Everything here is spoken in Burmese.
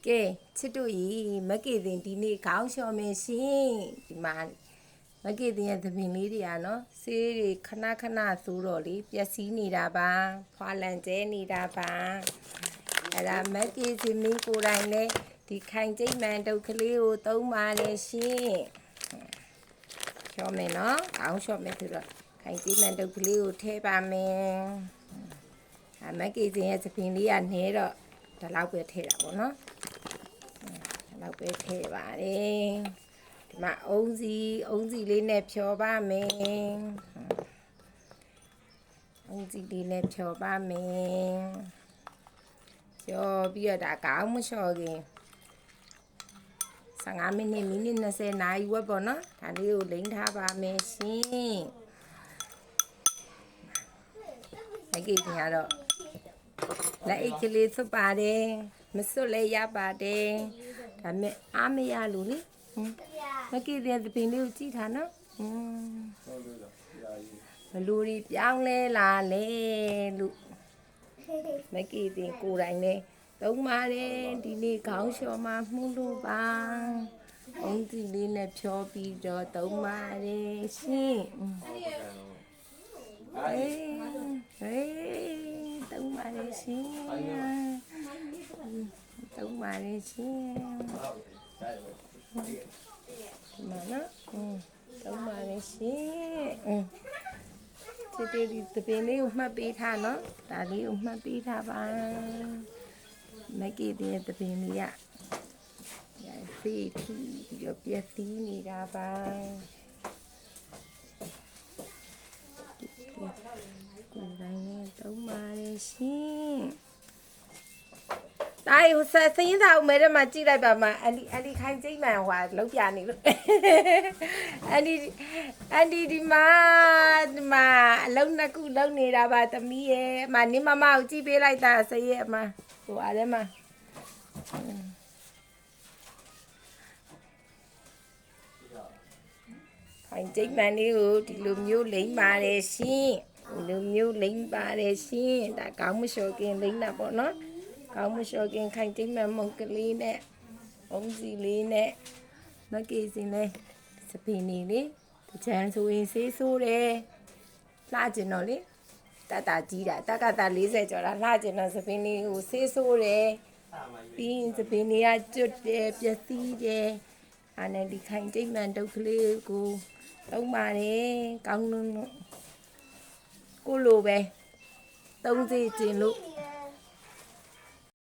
ကဲချစ်တို့ဤမက်ကေတင်ဒီနေ့ခေါင်းလျှော်မယ်ရှင်ဒီမှာမက်ကေတင်ရဲ့သပင်လေးတွေอ่ะနော်ဆေးတွေခဏခဏသိုးတော့လေပျက်စီးနေတာပါဖွာလန်ကျဲနေတာပါအဲ့ဒါမက်ကေစင်မင်းကိုယ်တိုင်နဲ့ဒီခိုင်ကျိတ်မှန်တုတ်ကလေးကိုသုံးပါလေရှင်လျှော်မယ်နော်ခေါင်းလျှော်မယ်ဆိုတော့ခိုင်ကျိတ်မှန်တုတ်ကလေးကိုထည့်ပါမယ်မက်ကေစင်ရဲ့သပင်လေးကနဲတော့ဒီလောက်ပဲထည့်တာပေါ့နော်လောက်ပဲထည့်ပါတယ်ဒီမှာအုံးစီလေးနဲ့ဖြော်ပါမယ်အုံးစီလေးနဲ့ဖြော်ပါမယ်ဖြော်ပြီးတော့ဒါကောင်းမလျှော်ခင်15မိနစ်20နာရီဝက်ပေါ့နော်ဒါလေးကိုလိမ့်ထားပါမယ်ရှင်အကြည့်ကြတော့လက်အိတ်ကလေးသွတ်ပါတယ်မစွတ်လဲရပါတယ်ဒါမဲ့အားမရလို့လေမကြည့်တဲ့သပင်လေးကိုကြည့်ထားနော်ဘလူတွေပြောင်းလဲလာလေလို့မကြည့်တဲ့ကိုယ်တိုင်နဲ့သုံးပါတယ်ဒီနေ့ခေါင်းလျှော်မှမှုလို့ပါအုံးစီလေးနဲ့ဖြောပြီးတော့သုံးပါတယ်ရှင်ဟေးသုံးပါတယ်ရှင်သုံးပါတယ်ရှင်မနော်သုံးပါတယ်ရှင်ဒီတပင်းလေးကိုမှတ်ပေးထားနော်ဒါလေးကိုမှတ်ပေးထားပါမကီတဲ့တပင်းလေးကစီထီပြီးတော့ပြည့်စည်နေတာပါကိုယ်တိုင်နဲ့သုံးပါတယ်ရှင်တိုင်းဟိုဆက်စင်းစာဦးမဲတဲ့မှာကြည့်လိုက်ပါမအန်ဒီခိုင်ကျိတ်မှန်ဟွာလောက်ပြနေလို့အန်ဒီဒီမှာအလုံးနှစ်ခုလုံးနေတာပါသမီးရဲ့မနင်းမမကိုကြည့်ပေးလိုက်တာဆရဲ့အမဟိုအားထဲမှာခိုင်ကျိတ်မှန်လေးကိုဒီလိုမျိုးလိမ့်ပါတယ်ရှင်ဒီလိုမျိုးလိမ့်ပါတယ်ရှင်ဒါကောင်းမလျှော်ခင်လိမ့်တာပေါ့နော်ကောင်းမလျှော်ခင်ခိုင်ကျိတ်မှန်မုံကလေးနဲ့အုံးစီလေးနဲ့မကေစင်လေးစပင်းလေးလေတချမ်းဆိုရင်ဆေးဆိုးတယ်လှကျင်တော့လေတတကြီးတာတကတာ40ကျော်တာလှကျင်တော့စပင်းလေးကိုဆေးဆိုးတယ်ပြီးရင်စပင်းလေးကကျွတ်တယ်ပျက်စီးတယ်အဲ့နဲ့ဒီခိုင်ကျိတ်မှန်တုတ်ကလေးကိုသုံးပါတယ်ကောင်းလို့ကိုလိုပဲသုံးစီကျင်လို့